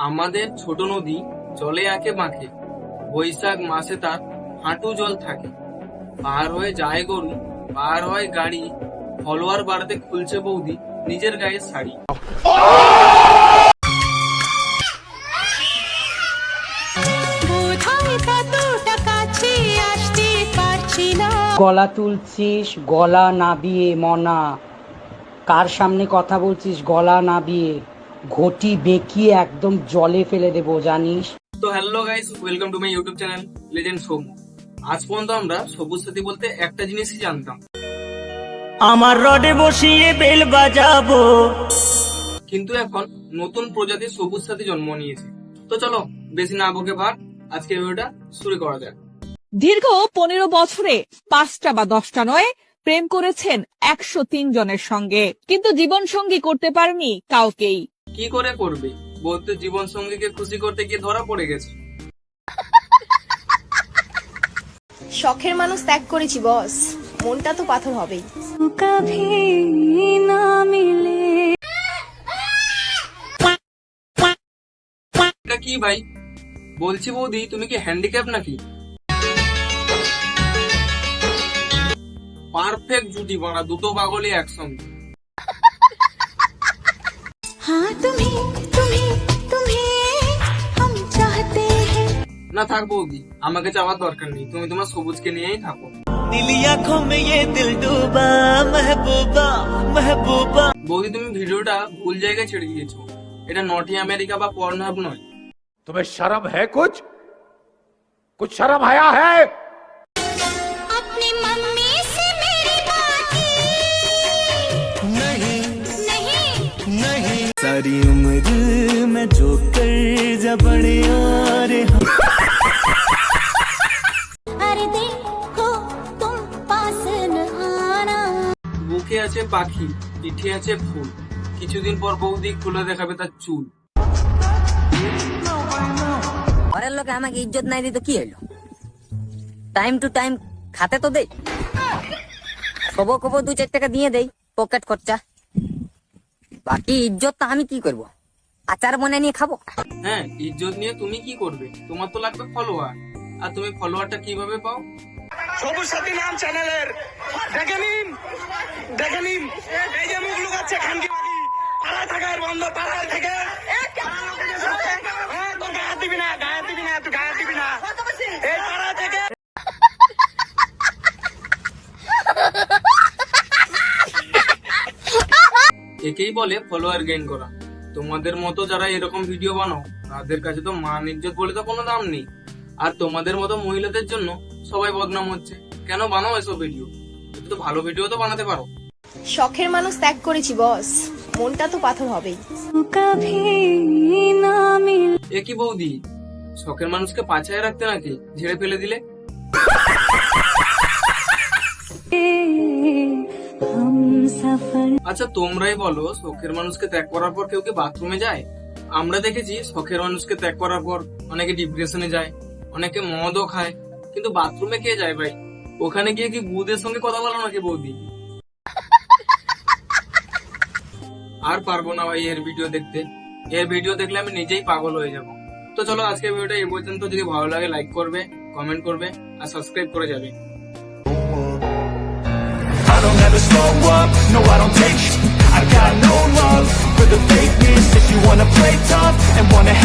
আমাদের ছোট নদী জলে আঁকে বাঁকে, বৈশাখ মাসে তার হাঁটু জল থাকে। পার হয়ে যায় গরু, পার হয় গাড়ি, ফলোয়ার বাড়াতে খুলছে বৌদি নিজের গায়ের শাড়ি। গলা তুলছিস গলা নাবিয়ে মনা, কার সামনে কথা বলছিস গলা নাবিয়ে, ঘটি বেঁকিয়ে একদম জলে ফেলে দেবো জানিস। তো hello guys, welcome to my YouTube channel legend Som. আজ পর্যন্ত আমরা সবুজ সাথী বলতে একটা জিনিসই জানতাম, আমার রডে বসিয়ে বেল বাজাবো। কিন্তু এখন নতুন প্রজাতির সবুজ সাথী জন্ম নিয়েছে। তো চলো বেশি না বকে ভাট, আজকে ভিডিওটা শুরু করা যাক। দীর্ঘ 15 বছরে 5টা বা 10টা নয়, প্রেম করেছেন 103 জনের সঙ্গে, কিন্তু জীবন সঙ্গী করতে পারেনি কাউকেই। কি করে করবে, বলতে জীবন সঙ্গীকে খুশি করতে গিয়ে ধরা পড়ে গেছে। শখের মানুষ ত্যাগ করেছি বস, মনটা তো পাথর হবেই। এটা কি ভাই বলছি বৌদি, তুমি কি হ্যান্ডিক্যাপ নাকি? পারফেক্ট জুটি বানা, দুটো পাগলই একসঙ্গে। না থাক বৌদি, আমাকে চাওয়ার দরকার নেই, তুমি তোমার সবুজকে নিয়েই থাকো। নীলি আঁখোं में ये दिल डूबा, महबूबा महबूबा। বৌদি তুমি ভিডিওটা ভুল জায়গায় ছেড়ে দিয়েছো, এটা নটি আমেরিকা বা পর্নহাব নয়। तुम्हें शर्म है? कुछ शर्म आया है? अपनी मम्मी से मेरी बात नहीं नहीं नहीं, सारी उम्र में जो कर जबड़े और अरे देखो तुम पास न आना। বুকে আছে পাখি, পিঠে আছে ফুল, কিছুদিন পর বৌদি খুলে দেখাবে তার চুল। ঘরের লোকে আমাকে ইজ্জত নাই দিত কি হইলো? টাইম টু টাইম খাতে তো দেই, কবো কবো 2-4 টাকা দিয়ে দেই পকেট খরচা। বাকি ইজ্জত তো আমি কি করব, আচার বনে নিয়ে খাবো। হ্যাঁ, ইজ্জত নিয়ে তুমি কি করবে? তোমার তো লাগবে ফলোয়ার, আর তুমি ফলোয়ারটা কিভাবে পাও? সবুজ সাথী নাম চ্যানেলের দেখে নিন এই যে মুখ লুকাচ্ছে খানকি বাকি পাড়ায় থাকার বন্ধ, পাড়ায় থেকে তোর গায়ে দিবি না তুই গায়ে দিবি না এই পাড়া থেকে। একেই বলে ফলোয়ার গেইন করা। তোমাদের মতো যারা এরকম ভিডিও বানাও, তাদের কাছে তো মান ইজ্জত বলে তো কোনো দাম নেই। আর তোমাদের মতো মহিলাদের জন্য সবাই বদনাম হচ্ছে। কেন বানাও এসব ভিডিও? একটু তো ভালো ভিডিও তো বানাতে পারো। শখের মানুষ ত্যাগ করেছি বস, মনটা তো পাথর হবেই। এ কি বৌদি, শখের মানুষকে পাছায় রাখতে নাকি ঝেড়ে ফেলে দিলে? আচ্ছা তোমরাই বলো, শখের মানুষকে ত্যাগ করার পর কেউ কি বাথরুমে যায়? আমরা দেখেছি শখের মানুষকে ত্যাগ করার পর অনেকে ডিপ্রেশনে যায়, অনেকে মদও খায়, কিন্তু বাথরুমে কে যায় ভাই? ওখানে গিয়ে কি বুদের সঙ্গে কথা বলো নাকি বৌদি? আর পারবো না ভাই এর ভিডিও দেখতে, এর ভিডিও দেখলে আমি নিজেই পাগল হয়ে যাব। তো চলো আজকে ভিডিওটা এই পর্যন্ত। যদি ভালো লাগে লাইক করবে, কমেন্ট করবে আর সাবস্ক্রাইব করে যাবে। I don't ever slow up, no I don't take sh- I got no love for the fakeness. If you wanna play tough and wanna